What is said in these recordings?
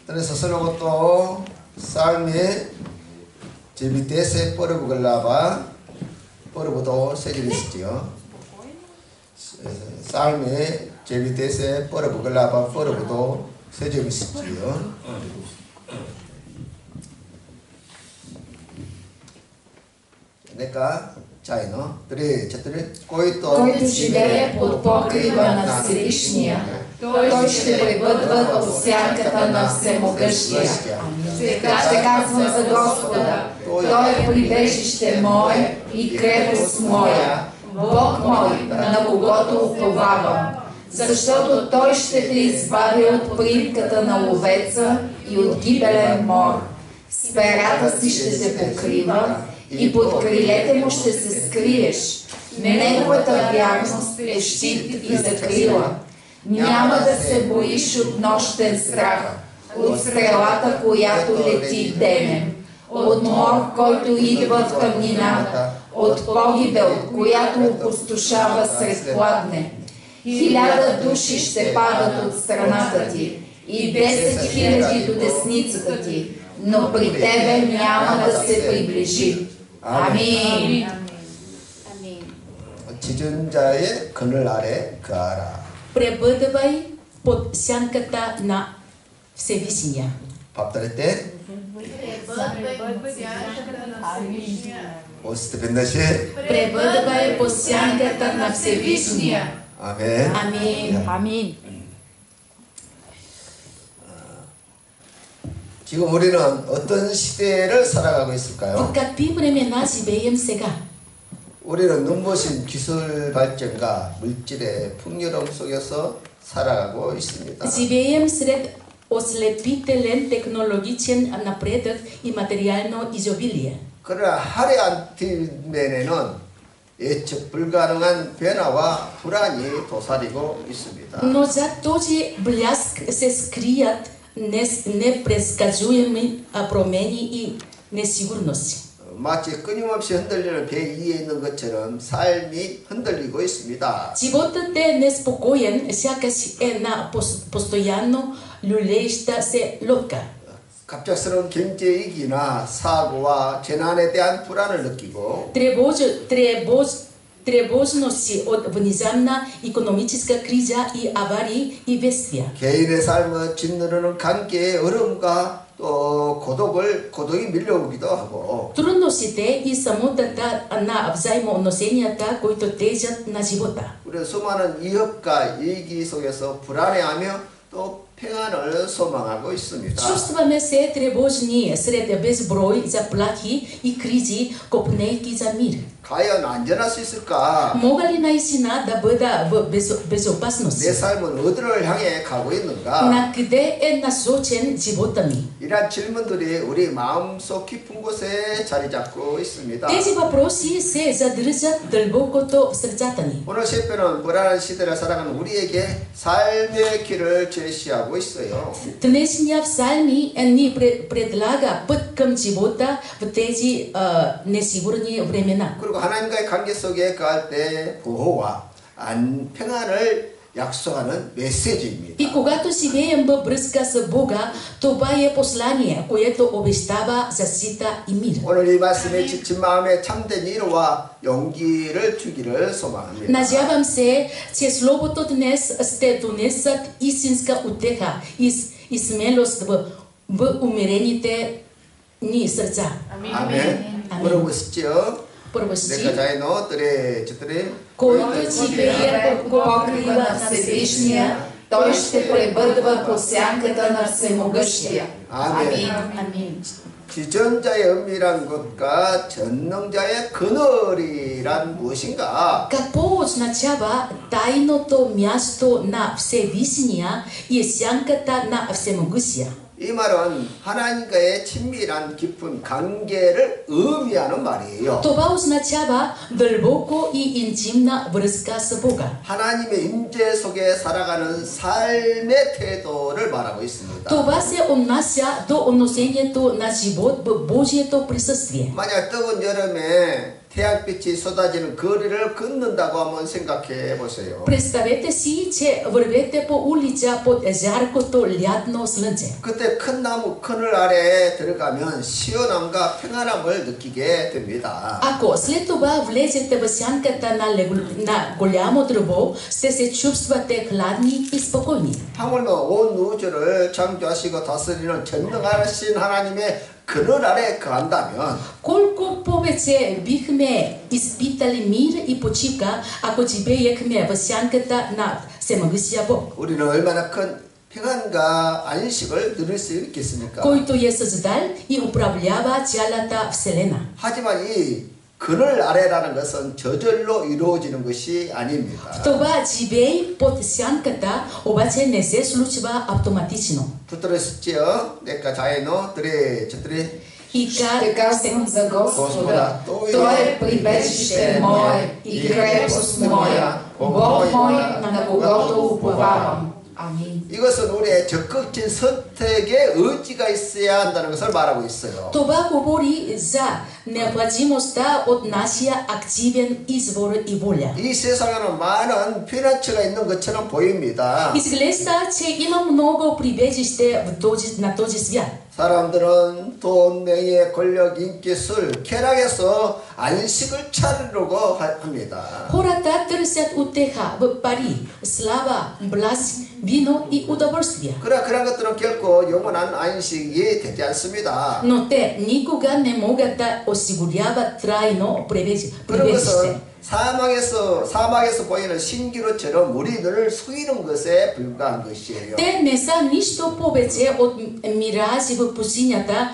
Sacerdote salme jebitese porbuglaba porbuto sejilistia salme jebitese porbuglaba porbuto sejilistia Нека чайно, който живее под покрива на Всевишния, той ще пребъдва в сянката на Всемогъщия. Така ще казвам за Господа, той е прибежище мое и крепост моя, Бог мой, на когото уповавам. Защото той ще те избави от примката на ловеца и от гибелен мор. С перата си ще се покрива и под крилете му ще се скриеш. Неговата вярност е щит и закрила. Няма да се боиш от нощен страх, от стрелата, която лети денем, от мор, който идва в тъмнината, от погибел, която опустошава сред пладне. 1000 души ще падат от страната ти и 10 000 до десницата ти, но при тебе няма да се приближи. Амин. 지존자의 그늘 아래 거하라. Пребъдвай под сянката на Всевишния. 밥다리 때 Пребъдвай под сянката на Всевишния. 아멘. 아멘. 아멘. 지금 우리는 어떤 시대를 살아가고 있을까요? В какви времена живеем сега? 우리는 눈부신 기술 발전과 물질의 풍요로움 속에서 살아가고 있습니다. Живеем сред ослепителен технологичен напредък и материално изобилие. 그러나 화려한 뒷면에는 예측 불가능한 변화와 불안이 도사리고 있습니다. Но зад този бляск се скрият непредсказуеми промени и несигурности. 마치 끊임없이 흔들리는 배 위에 있는 것처럼 삶이 흔들리고 있습니다. Животът е неспокоен, сякаш една постоянно люлееща се лодка. 갑작스러운 경제 위기나 사고와 재난에 대한 불안을 느끼고 тревожности от внезапна икономическа криза и аварии и бедствия. 개인의 삶을 짓누르는 관계의 어려움과 또 고독이 밀려오기도 하고 Трудностите и самотата на взаимоотношенията, които тежат на живота. 우리는 수많은 위협과 위기 속에서 불안해하며 또 평안을 소망하고 있습니다. Чувстваме се тревожни сред безброй заплахи и кризи, копнейки за мир. 과연 안전할 수 있을까? Мога ли наистина да бъда в безопасност? 내 삶은 어디를 향해 가고 있는가? На къде е насочен живота ми? 이러한 질문들이 우리 마음속 깊은 곳에 자리 잡고 있습니다. Тези въпроси се задържат дълбокото в сърцата ни. 오늘 시편은 불안한 시대를 살아가는 우리에게 삶의 길을 제시하고 있어요. Днешния псалми ни предлага път към живота в тези несигурни времена. 그리고 하나님과의 관계 속에 거할 때 보호와 평안을 약속하는 메시지입니다. И когато живеем във връзка с Бога, това е послание, което обещава защита и мир. 오늘 이 말씀에 지친 마음에 참된 위로와 용기를 주기를 소망합니다. Надявам се, че Словото днес ще донесат истинска утеха и смелост в умирените ни сърца. 아멘. 물어보시죠. Първо си, 내가 자이노 뜰에 Който живее под покрива на Всевишния, той ще пребъдва по сянката на Всемогъщия. 아멘. Амин. 지존자의 은밀한 것과 전능자의 그늘이란 무엇인가? Какво означава тайното място на Всевишния и сянката на Всемогъщия? 이 말은 하나님과의 친밀한 깊은 관계를 의미하는 말이에요. Това означава дълбоко и интимна връзка с Бога. 하나님의 임재 속에 살아가는 삶의 태도를 말하고 있습니다. Това се отнася до отношението на живот в Божието присъствие. 만약 뜨거운 여름에 태양빛이 쏟아지는 거리를 걷는다고 한번 생각해 보세요. Представете си, че вървете по улица под жаркото лятно слънце. 그때 큰 나무 그늘 아래에 들어가면 시원함과 평안함을 느끼게 됩니다. Ако след това влезете в сянката на голямо дърво, ще се чувствате хладни и спокойни. 하물며 온 우주를 창조하시고 다스리는 전능하신 하나님의 그늘 아래 거한다면 Колко повече бихме изпитали мир и почивка, ако живеехме в сянката на всемогъщия Бог, 우리는 얼마나 큰 평안과 안식을 누릴 수 있겠습니까? който е създал и управлява цялата вселена. 하지만 이 그늘 아래라는 것은 저절로 이루어지는 것이 아닙니다. Това живей под сянката обаче не се случва автоматично. 붙들으셨지요? 내가 자연어 드레 저드레 И Ще казвам за Господа, Той е прибежище мое и крепост моя, Бог мой, на когото уповавам. Амин. 이것은 우리의 적극적인 선택에 의지가 있어야 한다는 것을 말하고 있어요. Това говори за необходимостта от нашия активен избор и воля. 이 세상에는 많은 피난처가 있는 것처럼 보입니다. Изглежда, че има много прибежище на този свят. 사람들은 돈, 명예, 권력, 인기, 술, 쾌락에서 안식을 찾으려고 합니다. Хората търсят утеха в пари, слава, бласт, вино и удоволствие. 그러나 그런 것들은 결코 영원한 안식이 되지 않습니다. Но те никога не могат да осигуряват трайно 그런 прибежище. 것은 사막에서 보이는 신기루처럼 우리를 속이는 것에 불과한 것이에요. Те не са нищо повече от миражи в пустинята,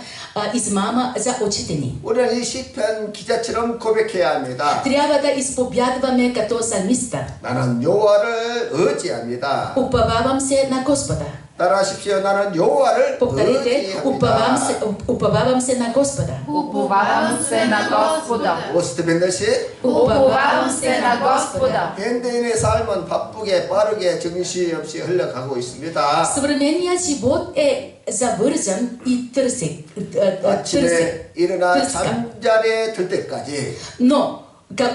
измама за очите ни. 우리는 이 시편 기자처럼 고백해야 합니다. Трябва да изповядваме като салмиста. 나는 여호와를 의지합니다. Уповавам се на Господа. 따라하십시오. 나는 여호와를 Повторете, 의지합니다. уповавам се на Господа. Уповавам се на Господа. 오스트밴드시 Уповавам се на Господа. 현대인의 삶은 바쁘게 빠르게 정신없이 흘러가고 있습니다. Съвременният живот е завързан и търсек. 아침에 일어나 잠자리에 들 때까지 Но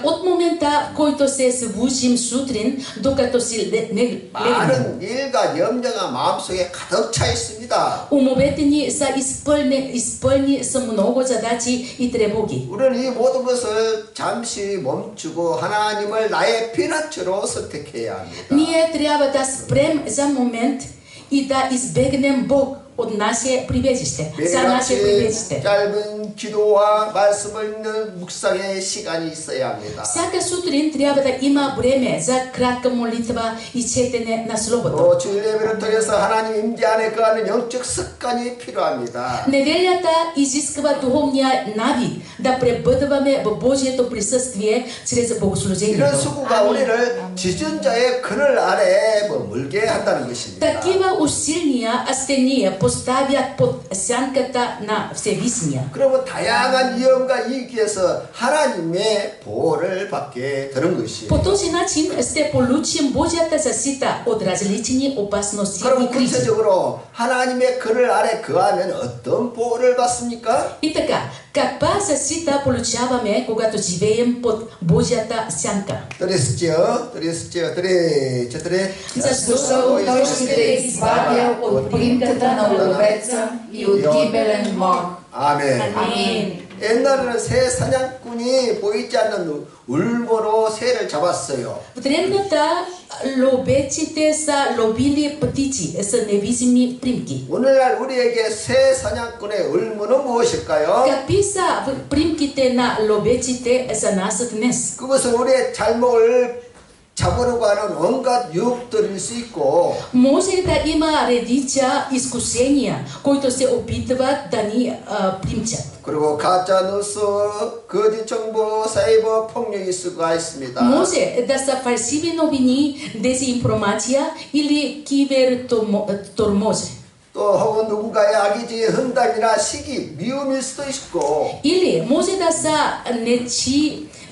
от момента, в който се събужим сутрин, докато си легнем, 많은 일과 염려가 마음속에 가득 차 있습니다. умовете ни са изпълни с много задачи и тревоги. 우리는 이 모든 것을 잠시 멈추고 하나님을 나의 피난처로 선택해야 합니다. Ние трябва да спрем за момент и да избегнем Бог от наше прибежище, за наше прибежище. 짧은 기도와 말씀을 읽는 묵상의 시간이 있어야 합니다. Всяка сутрин трябва да има време за кратка молитва и четене на Словото. 또 주일 예배를 통해서 하나님 임재 안에 거하는 영적 습관이 필요합니다. Неделята изисква духовния навик да пребъдваме в Божието присъствие чрез 이런 богослужението. 수고가 우리를 지존자의 그늘 아래에 머물게 한다는 것입니다. Такива усилия астения поставят под сянката на Всевишния. 그러면 다양한 위험과 이익에서 하나님의 보호를 받게 되는 것이에요. По този начин ще получим Божията защита от различни опасности 그럼 и кризи. 구체적으로 하나님의 그늘 아래 거하면 어떤 보호를 받습니까? И така, каква защита получаваме, когато живеем под Божията сянка? 드레스지요. Защото Той ще те избавя от примката на ловеца и от гибелен мор. 아멘. Амин. 옛날에는 새 사냥꾼이 보이지 않는 울보로 새를 잡았어요. В древната ловеците са ловили птици с невидими примки. 오늘날 우리에게 새 사냥꾼의 울무는 무엇일까요? Какви са примките на ловеците за нас днес? 그것은 우리의 잘못을 잡으려고 하는 온갖 유혹들일 수 있고 Може да има редица изкушения, които се опитват да ни примчат. 그리고 가짜 뉴스, 거짓 정보, 사이버 폭력이 수가 있습니다. Може да са фалшиви новини, дезинформация или кибертормоз. 또 혹은 누군가의 악의적인 hun담이나 시기, 미움일 수도 있고 Или може да са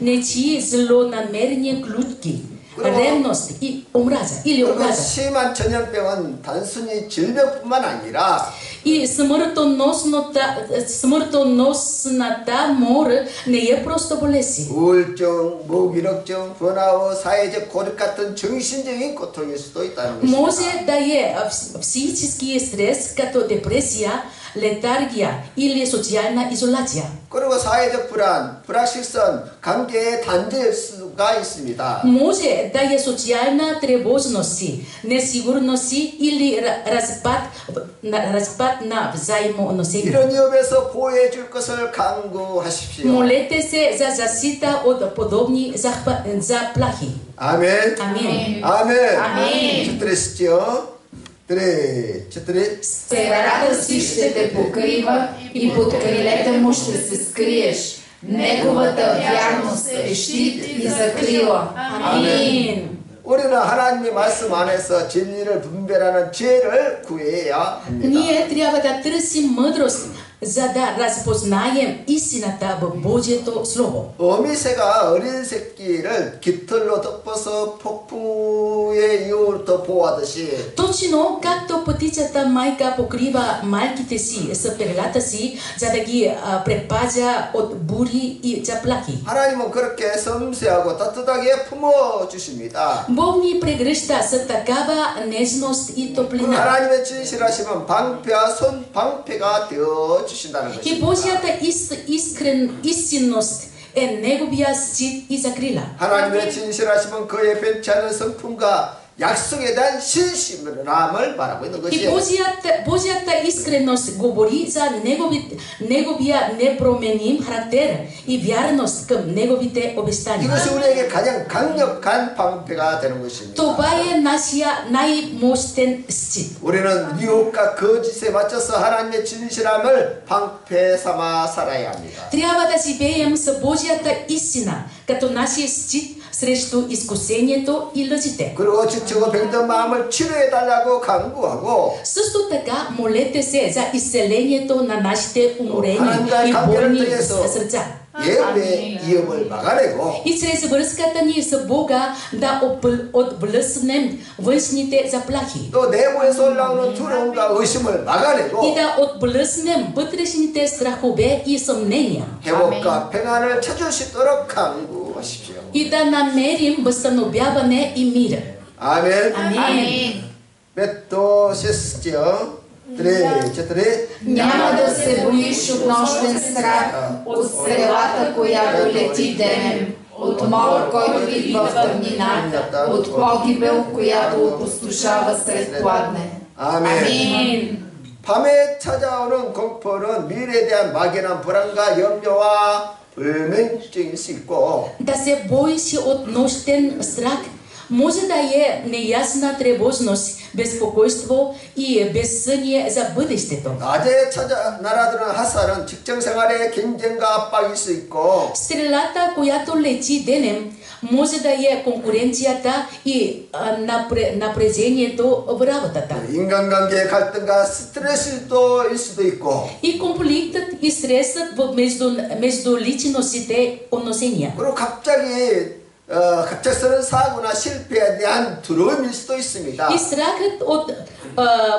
нечии злонамерени клютки, ревност и омраза или 그리고 омраза. 심한 전염병은 단순히 질병뿐만 아니라 И смъртоносната мор не е просто болезнь. 우울증, 무기력증, 번아웃, 사회적 고립 같은 정신적인 고통일 수도 있다는 것입니다. Може да е психически стрес, като депресия, летаргия или социальна изоляция. 그리고 사회적 불안, 불확실성, 관계의 단절일 수가 있습니다. Може да е социальна тревожност, несигурност или разпад на взаимоотношения. 이런 위험에서 보호해 줄 것을 간구하십시오. Молете се за защита от подобни заплахи. 아멘. Амин. 아멘. 아멘. четири. Перата си ще те покрива и под крилете му ще се скриеш. Неговата вярност е щит и закрила. Амин. 우리는 하나님의 말씀 안에서 진리를 분별하는 지혜를 구해야 합니다. Ние трябва да търсим мъдрост, за да разпознаем истината в Божието Слово. 어미새가 어린 새끼를 깃털로 덮어서 폭풍의 이후부터 보호하듯이 Точно както птицата майка покрива малките си с перлата си, за да ги предпазя от бури и заплахи. 하나님은 그렇게 섬세하고 따뜻하게 품어주십니다. Бог ни прегръща с такава нежност и топлина. 하나님의 진실하심은 방패와 손방패가 되어주신다는 И 것입니다. Божията истинност е неговия щит и закрила. 하나님의 진실하심은 그의 변치 않은 성품과 약속에 대한 신심을 말하고 있는 И 것이에요. Божията искреност говори за неговия непроменим характер и вярност към неговите обещания. 이것이 우리에게 가장 강력한 방패가 되는 것입니다. Това е нашия най-мощен щит. 우리는 유혹과 거짓에 맞춰서 하나님의 진실함을 방패 삼아 살아야 합니다. Трябва да живеем с Божията истина, като нашия щит срещу изкусението и лъжите. 그리고 지치고 병든 마음을 치료해 달라고 간구하고 Също така, молете се за изцелението на нашите уморени 하나님과의 и 관계를 болни 통해서 сърца. 예배의 위협을 막아내고 И чрез връзката ни с Бога да отблъснем външните заплахи. 또 내부에서 올라오는 두려움과 의심을 И 막아내고 да отблъснем вътрешните страхове и съмнения. 회복과 평안을 찾을 수 있도록 간구하십시오. И да намерим възстановяване и мир. 아멘. Амин. 또 씻죠. четири. Няма да се боиш от нощен страх, от стрелата, която лети денем, от мор, който идва в тъмнина, от погибел, която опустошава сред пладне. 아멘. Амин. 밤에 찾아오는 공포는 미래에 대한 막연한 불안과 염려와 불면증일 수 있고 Да се боиш от нощен страх може да е неясна тревожност, безпокойство и безсъние за бъдещето. 낮에 날아드는 화살은 직장 생활의 경쟁과 압박일 수 있고 Стрелата, която лети денем, може да е конкуренцията и напрежението в работата. 인간관계의 갈등과 스트레스일 수도 있고 И конфликтът и стресът между личностите отношения. 그리고 갑작스러운 사고나 실패에 대한 두려움일 수도 있습니다. И страхът от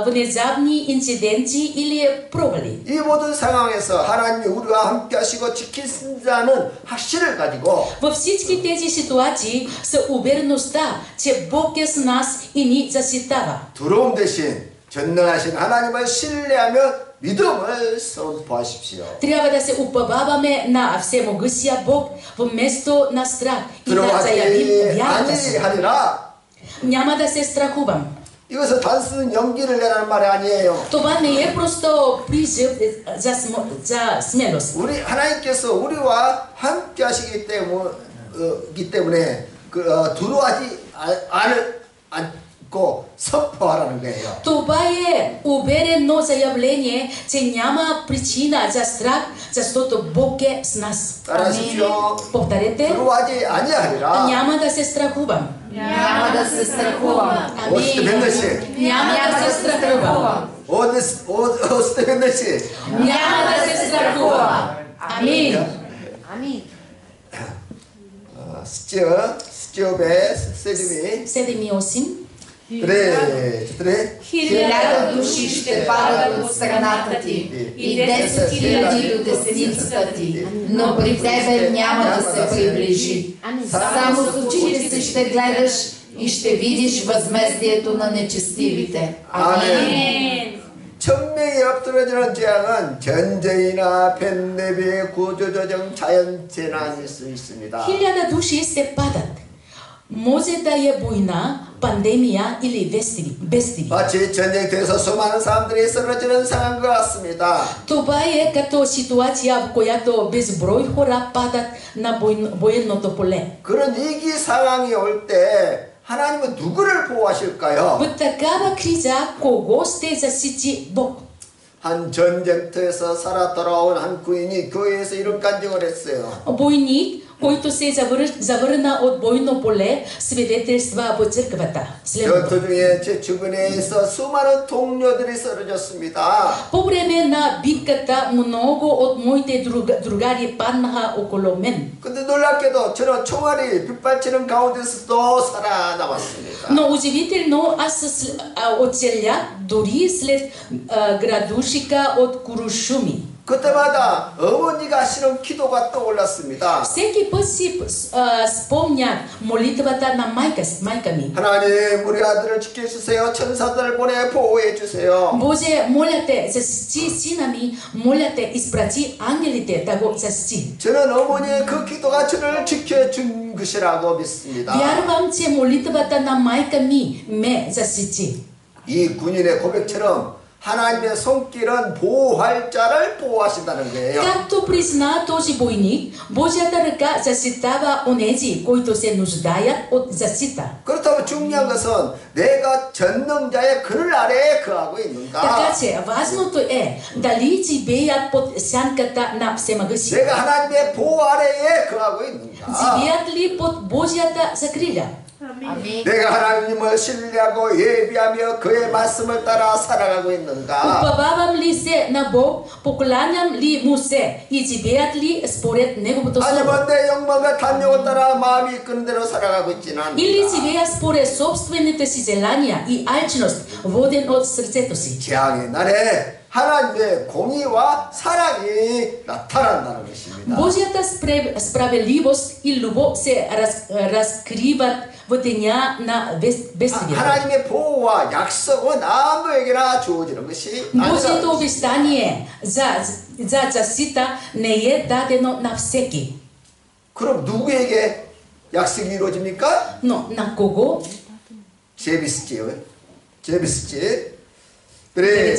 внезапни инциденти или провали. 이 모든 상황에서 하나님이 우리와 함께 하시고 지키신다는 확신을 가지고 Във всички тези ситуации с увереността, че Бог е с нас и ни защитава. 두려움 대신 전능하신 하나님을 신뢰하며 믿음을 선포하십시오. Трябва да се уповаваме на всемогъщия Бог вместо на страх и да заявим 들어가지 вярата си. 아니하리라. Няма да се страхувам. 이것은 단순 연기를 내라는 말이 아니에요. Това не е просто призив за смелост. 우리 하나님께서 우리와 함께 하시기 때문에 두려워하지 않고 선포하라는 거예요. Това е уверено заявление, че няма причина за страх, защото Бог е с нас. 따라하십시오. Повторете. 두려워하지 아니하리라. Няма да се страхувам. Няма да се страхувам. 어디서 맨날씩 Няма да се страхувам. 어디서 맨날씩 Няма да се страхувам. Амин. Амин. 스티업의 세림이 7 и 8. 1000 души ще падат от страната ти и 10 000 до десницата ти, но при тебе няма да се приближи. Само с очите си ще гледаш и ще видиш възмездието на нечестивите. 아멘. 천명이 엎드러지는 재앙은 전쟁이나 팬데믹, 구조조정, 자연재난일 수 있습니다. 1000 души се падат. Може да е война, пандемия или бедствие. 마치 전쟁터에서 수많은 사람들이 쓰러지는 상황과 같습니다. Това е като ситуация, в която безброй хора падат на военното поле. 그런 위기 상황이 올 때 하나님은 누구를 보호하실까요? В такава криза кого ще защити Бог? 한 전쟁터에서 살아 돌아온 한 구인이 교회에서 이런 간증을 했어요. Войник, който се завърна от бойно поле, свидетелства в църквата. 전투 중에 제 주변에서 수많은 동료들이 쓰러졌습니다. По време на битката много от моите другари паднаха около мен. 근데 놀랍게도 저는 총알이 빗발치는 가운데서도 살아남았습니다. Но удивително, аз оцелях дори след градушика от Курушуми. 그때마다 어머니가 하시는 기도가 떠올랐습니다. Всеки път си спомнях молитвата на майка ми. 하나님 우리 아들을 지켜주세요. 천사들을 보내 보호해주세요. Боже, моля те, защити сина ми, моля те, изпрати ангелите да го защити. 저는 어머니의 그 기도가 저를 지켜준 것이라고 믿습니다. Вярвам, че молитвата на майка ми ме защити. 이 군인의 고백처럼 하나님의 손길은 보호할 자를 보호하신다는 거예요. Както призна този войник, Божията ръка защитава онези, които се нуждаят от защита. 그렇다면 중요한 것은 내가 전능자의 그늘 아래에 거하고 있는가? Така че важното е дали живеят под сянката на Всемогъщия. 내가 하나님의 보호 아래에 거하고 있는가? Живеят ли под Божията закриля? 내가 하나님을 신뢰하고 예비하며 그의 말씀을 따라 살아가고 있는가? Уповавам ли се на Бог, покланям ли му се и живеят ли според Неговото слово? 아니면 내 욕망과 탐욕을 따라 마음이 이끄는 대로 살아가고 있지는 Или 않는가? живея според собствените си желания и алчност, воден от сърцето си? 재앙의 날에 하나님의 공의와 사랑이 나타난다는 것입니다. Божията справедливост и любов се разкриват в деня на бедствието. 하나님의 보호와 약속은 아무에게나 주어지는 것이 Божието 아니라 обещание за защита не е дадено на всеки. 그럼 누구에게 약속이 이루어집니까? Но на кого? 제비스지요. 제비스지. 그래.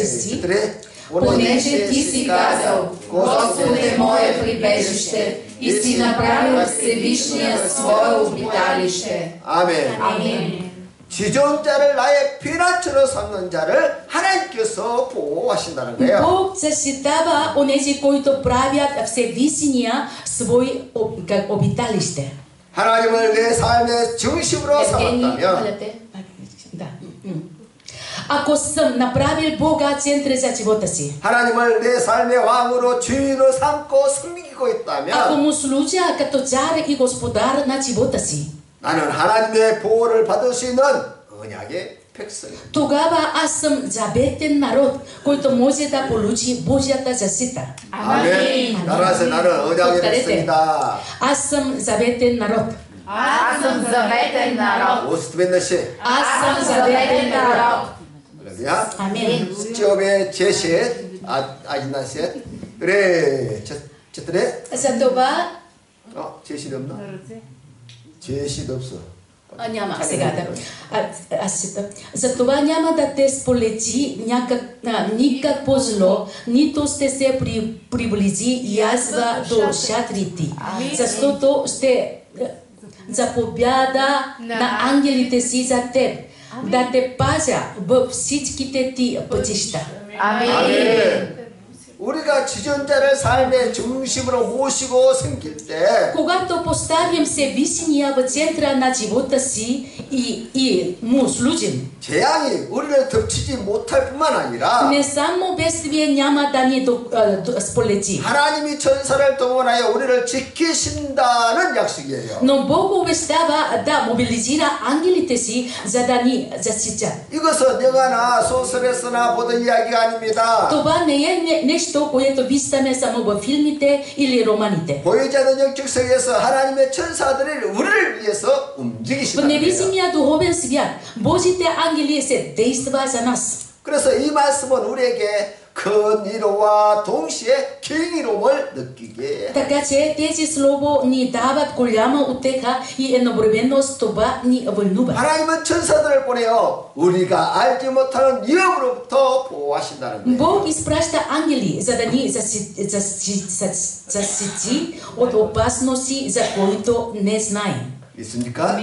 Понеже ти си казал, Господ е мое прибежище и си направил Всевишния свое обиталище. 아멘. Амин. 지존자를 나의 피난처로 삼는 자를 하나님께서 보호하신다는 거예요. Бог защитава онези, които правят Всевишния свой обиталище. 하나님을 내 삶의 중심으로 삼았다면 Да. Ако съм направил Бога център за живота си, 하나님을 내 삶의 왕으로 주인으로 삼고 섬기고 ако 있다면 му служа като цар и господар на живота си, 나는 하나님의 보호를 받을 수 있는 언약의 백성이다. тогава аз съм заветен народ, който може да получи Божията защита. 아멘. 따라서 나는 언약의 백성이다. Аз съм заветен народ. Аз съм заветен народ. 오스트벤너시. Аз съм заветен народ. 할렐루야. Амин. 스티업의 제셋, 아진나셋. 그래, 제트레. За това 제시도 없나? 제시도 없어. няма сега да. Аз чета. За това няма да те сполети никакво зло, нито ще се приближи язва до шатрите, защото ще заповяда на ангелите си за теб, да те пазя във всичките ти пътища. 아멘. 우리가 지존자를 삶의 중심으로 모시고 섬길 때 Когато поставим Всевишния в центъра на живота си и му служим. 재앙이 우리를 덮치지 못할 뿐만 아니라 Не само бедствие няма да ни сполети. 하나님이 천사를 동원하여 우리를 지키신다는 약속이에요. Но Бог обещава да мобилизира ангелите си, за да ни защитят. 이것은 영화나 소설에서나 보던 이야기가 아닙니다. Това не е нещо, което виждаме само във филмите или романите. 보이지 않는 영적 세계에서 하나님의 천사들이 우리를 위해서 В 움직이신다는 거예요. невидимия духовен свят Божите ангели се действат за нас. 그래서 이 말씀은 우리에게 큰 위로와 동시에 경이로움을 느끼게 해요. Така че тези слово ни дават голяма утеха и едновременно с това ни вълнува. 하나님은 천사들을 보내어 우리가 알지 못하는 위험으로부터 보호하신다는 거예요. Бог изпраща ангели, за да ни защити от опасности, за които не знаем. 믿습니까?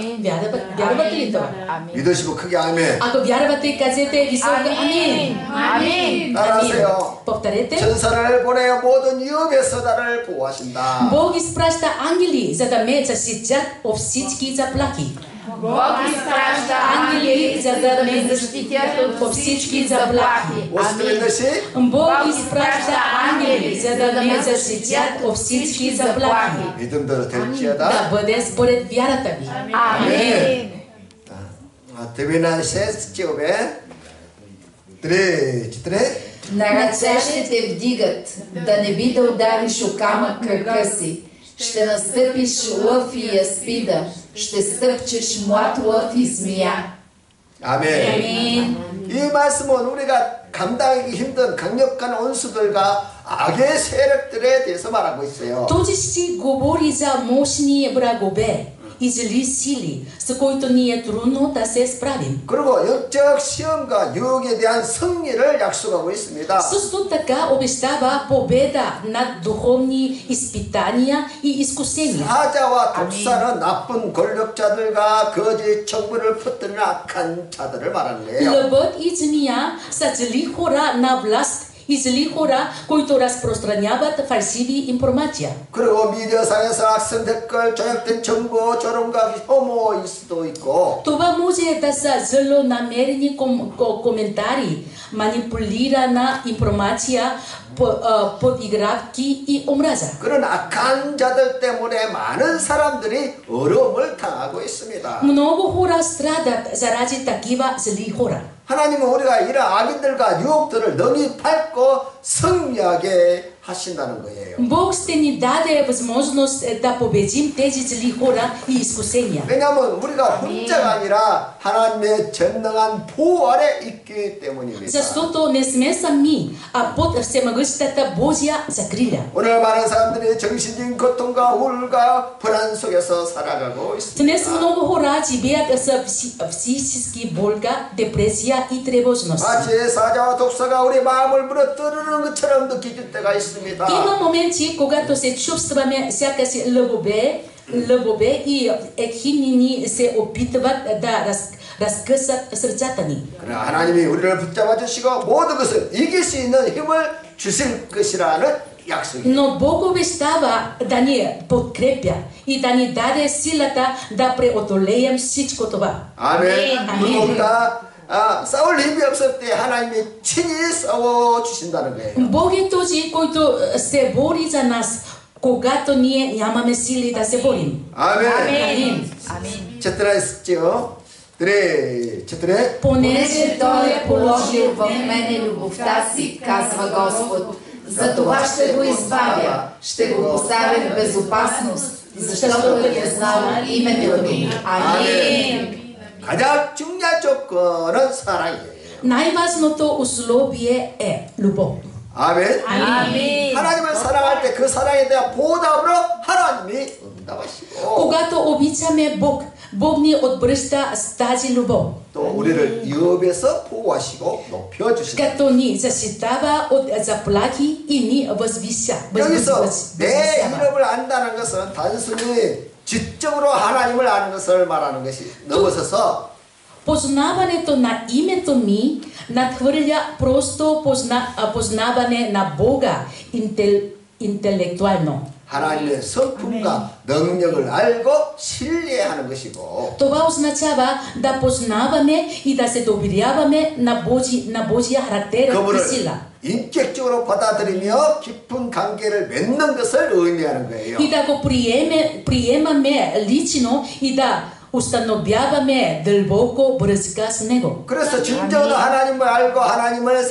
Вярвате ли това? 믿으시고 크게 아멘. Ако вярвате, кажете високо амин. Амин. 따라하세요. Повторете. 천사를 보내어 모든 위험에서 나를 보호하신다. Бог изпраща ангели, за да ме защитят от всички заплахи. Бог изпраща ангели, за да ме защитят от всички заплахи. Амин. Бог изпраща ангели, за да ме защитят от всички заплахи. 믿음대로 될지어다. Да бъде според вярата ви. Амин. Девина шестчове. Три. На ръце ще те вдигат, да не би да удариш о камък кръка си. Ще настъпиш лъв и яспида, ще стъпчеш млад лъв и змия. 아멘. Амин. 이 말씀은 우리가 감당하기 힘든 강력한 원수들과 악의 세력들에 대해서 말하고 있어요. Този стих говори за мощни врагове и зли сили, с които ни е трудно да се справим. 그리고 영적 시험과 유혹에 대한 승리를 약속하고 있습니다. Също така обещава победа над духовни изпитания и изкусения. 사자와 독사는 나쁜 권력자들과 거짓 정보를 퍼뜨리는 악한 자들을 말하는 거예요. Лъвът и змия са зли хора на власт и зли хора, които разпространяват фалшиви информация. 그리고 미디어상에서 악성 댓글, 조작된 정보, 조롱과 혐오일 수도 있고 Това може да са злонамерени коментари, манипулирана информация, подигравки и омраза. 그런 악한 자들 때문에 많은 사람들이 어려움을 당하고 있습니다. Много хора страдат заради такива зли хора. 하나님은 우리가 이런 악인들과 유혹들을 능히 밟고 승리하게 하신다는 거예요. Бог ще ни даде възможност да победим тези зли хора и изкусения. 왜냐하면 우리가 혼자가 아니라 하나님의 전능한 보호 아래 있기 때문입니다. Защото не сме сами, а под всемогъщата Божия закриля. 오늘 많은 사람들이 정신적인 고통과 우울과 불안 속에서 살아가고 있습니다. Днес много хора живеят с психически болка, депресия и тревожност. 마치 사자와 독사가 우리 마음을 물어뜯는 것처럼 느껴질 때가 있습니다. Има моменти, когато се чувстваме сякаш лъвове и ехиднини се опитват да разкъсат сърцата ни. 그러나 하나님이 우리를 붙잡아 주시고 모든 것을 이길 수 있는 힘을 주실 것이라는 약속이에요. Но Бог обещава да ни подкрепя и да ни даде силата да преодолеем всичко това. 아멘. 아멘. 누구보다 싸울 힘이 없을 때 하나님이 친히 싸워 주신다는 거예요. Бог е този, който се бори за нас, когато ние нямаме сили да се борим. 아멘. Амин. Амин. четири 했죠. четири. Понеже Той е положил в мене любовта си, казва Господ, за това ще го избавя, ще го поставя в безопасност, защото е знал името ми. Амин. 가장 중요한 조건은 사랑이에요. Най-важното условие е любов. 아멘. Амин. 하나님을 사랑할 때 그 사랑에 대한 보답으로 하나님이 응답하시고 Когато обичаме Бог, Бог ни отвръща с тази любов, 또 우리를 위협에서 보호하시고 높여주신다. като ни защитава от заплахи и ни възвисява. 여기서 내 이름을 안다는 것은 단순히 지적으로 하나님을 아는 것을 말하는 것이 넘어서서 Познаването на името ми надхвърля просто познаване на Бога интелектуално. 하나님의 성품과 능력을 알고 신뢰하는 것이고 Това означава да познаваме и да се доверяваме на Божия характер и 그분을 сила. 인격적으로 받아들이며 깊은 관계를 맺는 것을 의미하는 거예요. И да го приемаме лично и да установяваме дълбоко връзка с Него. 그래서 진정으로 하나님을 알고 하나님을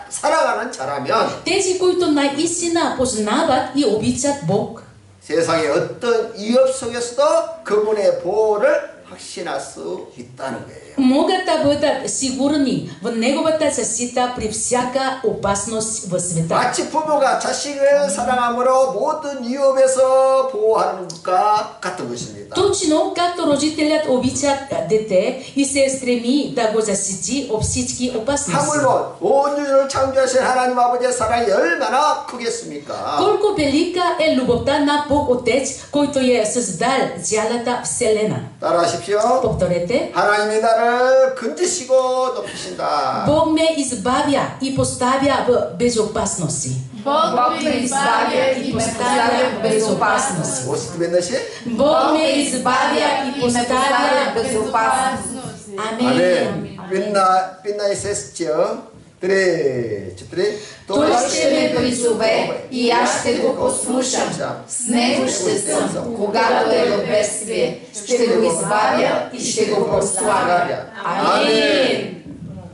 사랑하는 자라면 Тези, които наистина познават и обичат Бог, 세상의 어떤 위협 속에서도 그분의 보호를 확신할 수 있다는 거예요. могат да бъдат сигурни в Неговата защита при всяка опасност в света. 마치 부모가 자식을 사랑함으로 모든 위협에서 보호하는 것과 같은 것입니다. Точно както родителят обичат дете и се стреми да го защити от всички опасности. 하물며 온 인류를 창조하신 하나님 아버지의 사랑이 얼마나 크겠습니까? Колко велика е любовта на Бог Отец, който е създал цялата Вселена. 따라하십시오. Повторете. 하나님이 나를 건지시고 높이신다. Бог ме избавя и поставя в безопасност. Бог ме избавя и поставя в безопасност. 50 몇 시? Бог ме избавя и поставя в безопасност. Амен. Пинна сестио. Три, четири. Той ще ме призове и аз ще го послушам. С него ще съм, когато е в бедствие. Ще го избавя и ще го прославя. Амин.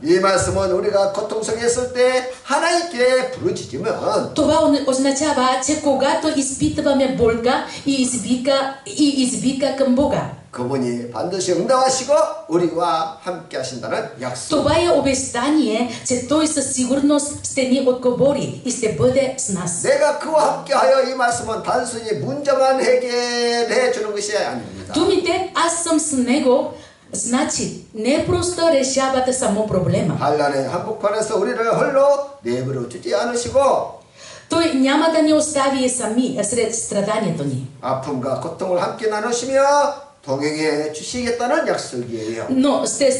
이 말씀은 우리가 고통 속에 있을 때 하나님께 부르짖으면 Това означава, че когато изпитваме болка и извика към Бога. 그분이 반드시 응답하시고 우리와 함께 하신다는 약속. Това е обещание, че Той със сигурност ще ни отговори и ще бъде с нас. 내가 그와 함께하여 이 말씀은 단순히 문제만 해결해 주는 것이 아닙니다. Думите аз съм с Него значи не просто решават само проблема. 환난의 한복판에서 우리를 홀로 내버려 주지 않으시고 Той няма да ни остави сами сред страданието ни. 아픔과 고통을 함께 나누시며 동행해 주시겠다는 약속이에요. Но ще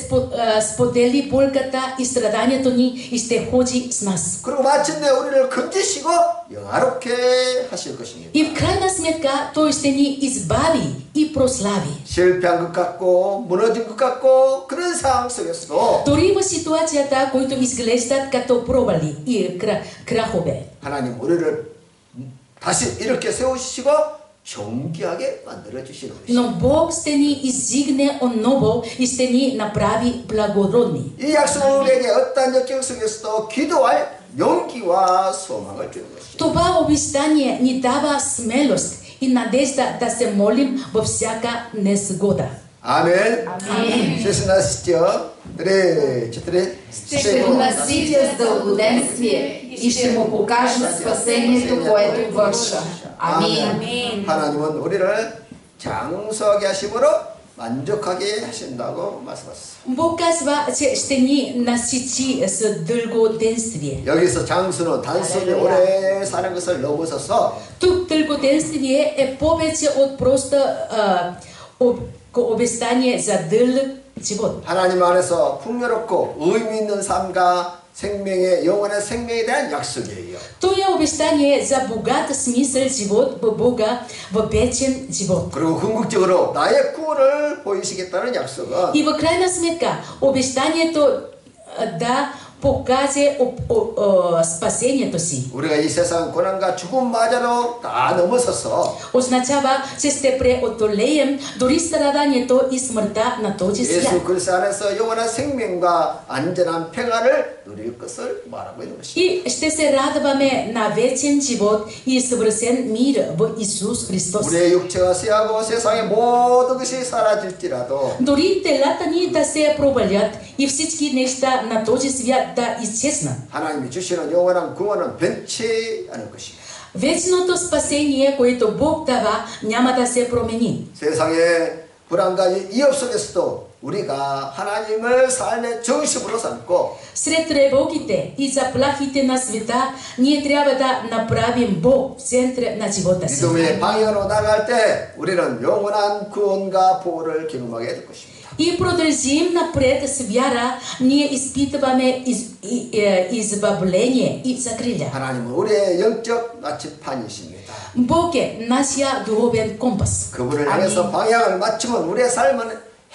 сподели болката и страданието ни и ще ходи с нас. 그리고 마침내 우리를 건지시고 영화롭게 하실 것입니다. И в крайна сметка Той ще ни избави и прослави. 실패한 것 같고 무너진 것 같고 그런 상황 속에서도 Дори в ситуацията, които изглеждат като провали и крахове. 하나님 우리를 다시 이렇게 세우시고 존귀하게 만들어 주시는 것입니다. Но Бог ще ни издигне отново и ще ни направи благородни. 이 약속은 우리에게 어떠한 역경 속에서도 기도할 용기와 소망을 주는 것입니다. Това обещание ни дава смелост и надежда да се молим във всяка несгода. 아멘. Амин. ще се наситя. Ще го наситя с дългоденствие и ще му покажа спасението, което върша. Амин. 하나님은 우리를 장수하게 하심으로 만족하게 하신다고 말씀하셨습니다. Бог казва, че ще ни насити с дългоденствие. 여기서 장수는 단순히 오래 사는 것을 넘어서서 Тук дългоденствие е повече от просто обещание за дълъг живот. 하나님 안에서 풍요롭고 의미 있는 삶과 생명의 영원의 생명에 대한 약속이에요. То е обещание за богат смисъл живот в Бога, в вечен живот. 그리고 궁극적으로 나의 구원을 보이시겠다는 약속은 И в крайна сметка обещанието да покаже спасението си. 우리가 이 세상 고난과 죽음마저도 다 넘어서서 Означава, че ще преодолеем дори страданието и смъртта на този свят. 예수 그리스도 안에서 영원한 생명과 안전한 평안을 누릴 것을 말하고 있는 것입니다. И ще се радваме на вечен живот и съвършен мир в Исус Христос. 우리의 육체가 쇠하고 세상의 모든 것이 사라질지라도 Дори телата ни да се провалят и всички неща на този свят да изчезнат. 하나님이 주시는 영원한 구원은 변치 않을 것입니다. Вечното спасение, което Бог дава, няма да се промени. 세상의 불안과 위협 속에서도 우리가 하나님을 삶의 중심으로 삼고 Сред тревогите и заплахите на света, ние трябва да направим Бог в центъра на живота си. 믿음의 방향으로 나갈 때 우리는 영원한 구원과 보호를 경험하게 될 것입니다. И продължим напред с вяра, ние изпитваме избавление и закриля. 하나님은 우리의 영적 나침판이십니다. Бог е нашия духовен компас. 그분을 향해서 방향을 맞추면 우리의 삶은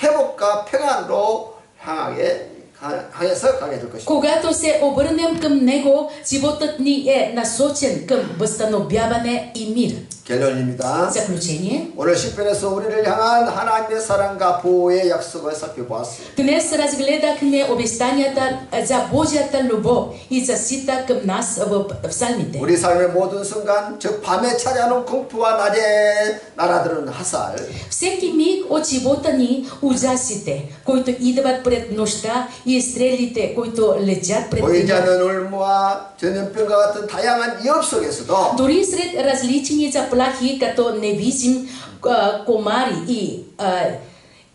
회복과 평안으로 향해서 가게 될 것입니다. Когато се обърнем към Него, животът ни е насочен към възстановяване и мир. 결론입니다. Заключение. 오늘 시편에서 우리를 향한 하나님의 사랑과 보호의 약속을 살펴보았습니다. Днес разгледахме обещанията за Божията любов и защита към нас в псалмите. 우리 삶의 모든 순간, 즉 밤에 찾아오는 공포와 낮에 날아드는 화살, Всеки миг от живота ни ужасите, които идват пред нощта и стрелите, които летят пред 보이지 деня. 않는 울무와 전염병과 같은 다양한 위협 속에서도 Дори сред различни заплахи, като невидим комари и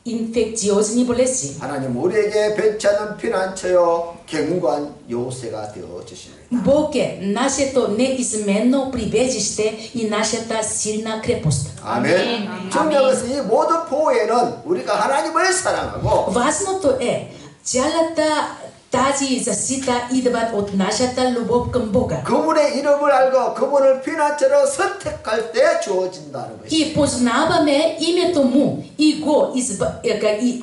инфекциозни болезни. 하나님 우리에게 변치 않는 피난처요 경관 요새가 되어 주십니다. Бог е нашето неизменно прибежище и нашата силна крепост. 아멘. 중요한 것은 이 모든 보호에는 우리가 하나님을 사랑하고 Важното е, цялата тази защита идват от нашата любов към Бога. 그분의 이름을 알고 그분을 피난처로 선택할 때 주어진다는 것입니다. И познаваме името му и го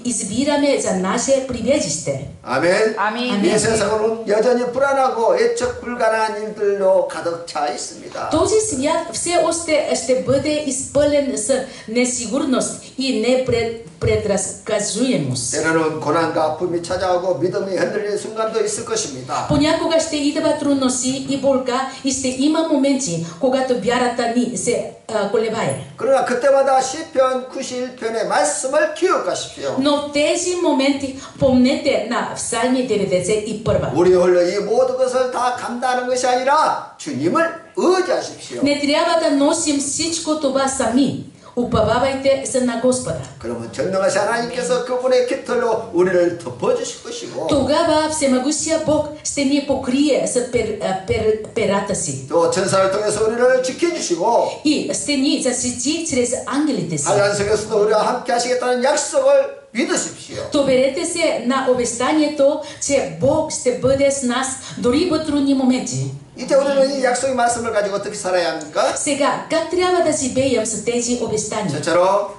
избираме за наше прибежище. 아멘. 아멘. 이 세상은 여전히 불안하고 예측 불가능한 일들로 가득 차 있습니다. Този свят все още ще бъде изпълнен с несигурност и непредразказуемост. 때로는 고난과 아픔이 찾아오고 믿음이 흔들릴 순간도 있을 것입니다. Понякога ще идва трудности и болка и ще има моменти, когато вярата ни се колебае. 그러나 그때마다 시편 91편의 말씀을 기억하십시오. Но в тези моменти помнете на Псалми 91. 우리 홀로 이 모든 것을 다 감당하는 것이 아니라 주님을 의지하십시오. Не трябва да носим всичко това сами. уповавайте се на Господа. 그러면 전능하신 하나님께서 그분의 깃털로 우리를 덮어주실 것이고 Тогава всемогущия Бог ще ни покрие с перата си. 또 천사를 통해서 우리를 지켜주시고 И ще ни защити чрез ангелите си. 한란석에서도 우리와 함께 하시겠다는 약속을 믿으십시오. Доверете се на обещанието, че Бог ще бъде с нас дори в трудни моменти. 이제 우리는 이 약속의 말씀을 가지고 어떻게 살아야 합니까? Сега, как трябва да живеем с тези обещания? 첫째로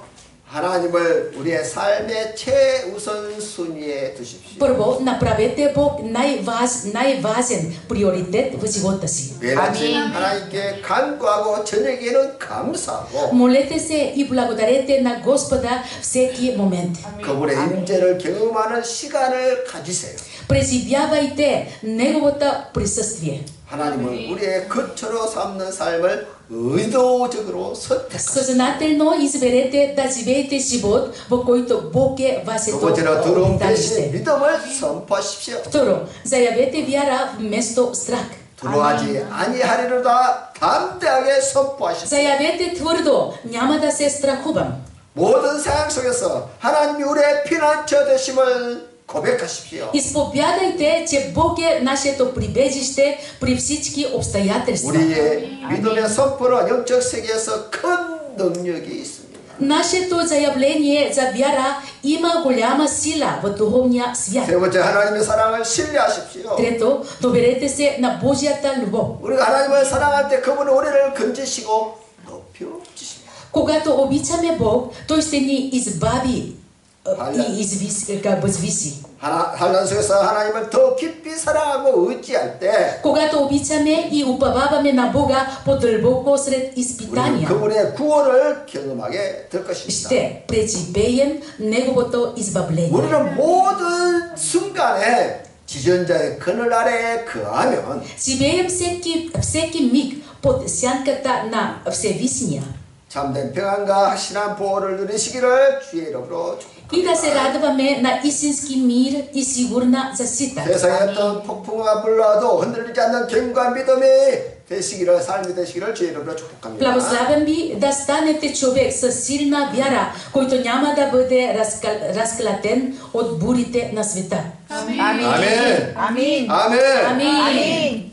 하나님을 우리의 삶의 최우선 순위에 두십시오. Първо, направете Бог най-важен приоритет в живота си. 매일 아침 하나님께 간구하고 저녁에는 감사하고 Молете се и благодарете на Господа всеки момент. 그분의 임재를 경험하는 시간을 가지세요. Преживявайте Неговото присъствие. 하나님은 우리의 거처로 삼는 삶을 의도적으로 선택하십시오. Съзнателно изберете да живеете живот, в който Бог е 두 вашето 번째로 두려움 대신 обиталище. 믿음을 선포하십시오. Второ, заявете вяра вместо страх. 두려워하지 아니하리로다 담대하게 선포하십시오. Заявете твърдо, няма да се страхувам. 모든 상황 속에서 하나님이 우리의 피난처 되심을 고백하십시오. Изповядайте, че Бог е нашето прибежище при всички обстоятелства. 우리의 믿음의 선포는 영적 세계에서 큰 능력이 있습니다. Нашето заявление за вяра има голяма сила в духовния свят. 세 번째 하나님의 사랑을 신뢰하십시오. Трето, доверете се на Божията любов. 우리가 하나님을 사랑할 때 그분은 우리를 건지시고 높여주십니다. Когато обичаме Бог, Той ще ни избави и възвиси. 한란속에서 하나님을 더 깊이 사랑하고 의지할 때 Когато обичаме и уповаваме на Бога по-дълбоко сред 우리는 изпитания, 그분의 구원을 경험하게 될 것입니다. ще преживеем Неговото избавление. 우리는 모든 순간에 지존자의 그늘 아래에 거하면 Живеем всеки миг под сянката на Всевишния. 참된 평안과 확실한 보호를 누리시기를 주의 이름으로 축복합니다. И да се радваме на истински мир и сигурна защита. 세상에 어떤 폭풍과 불러와도 흔들리지 않는 견고한 믿음이 되시기를 삶이 되시기를 주의 이름으로 축복합니다. Благославям ви да станете човек с силна вяра, който няма да бъде разклатен от бурите на света. 아멘. 아멘. 아멘. 아멘. Амин.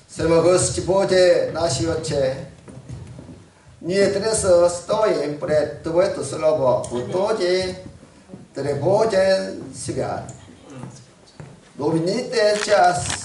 Semo gosti bote naši oče, nije treso stoji pred tvoje slovo, u tođe тревожен свят. Но вините час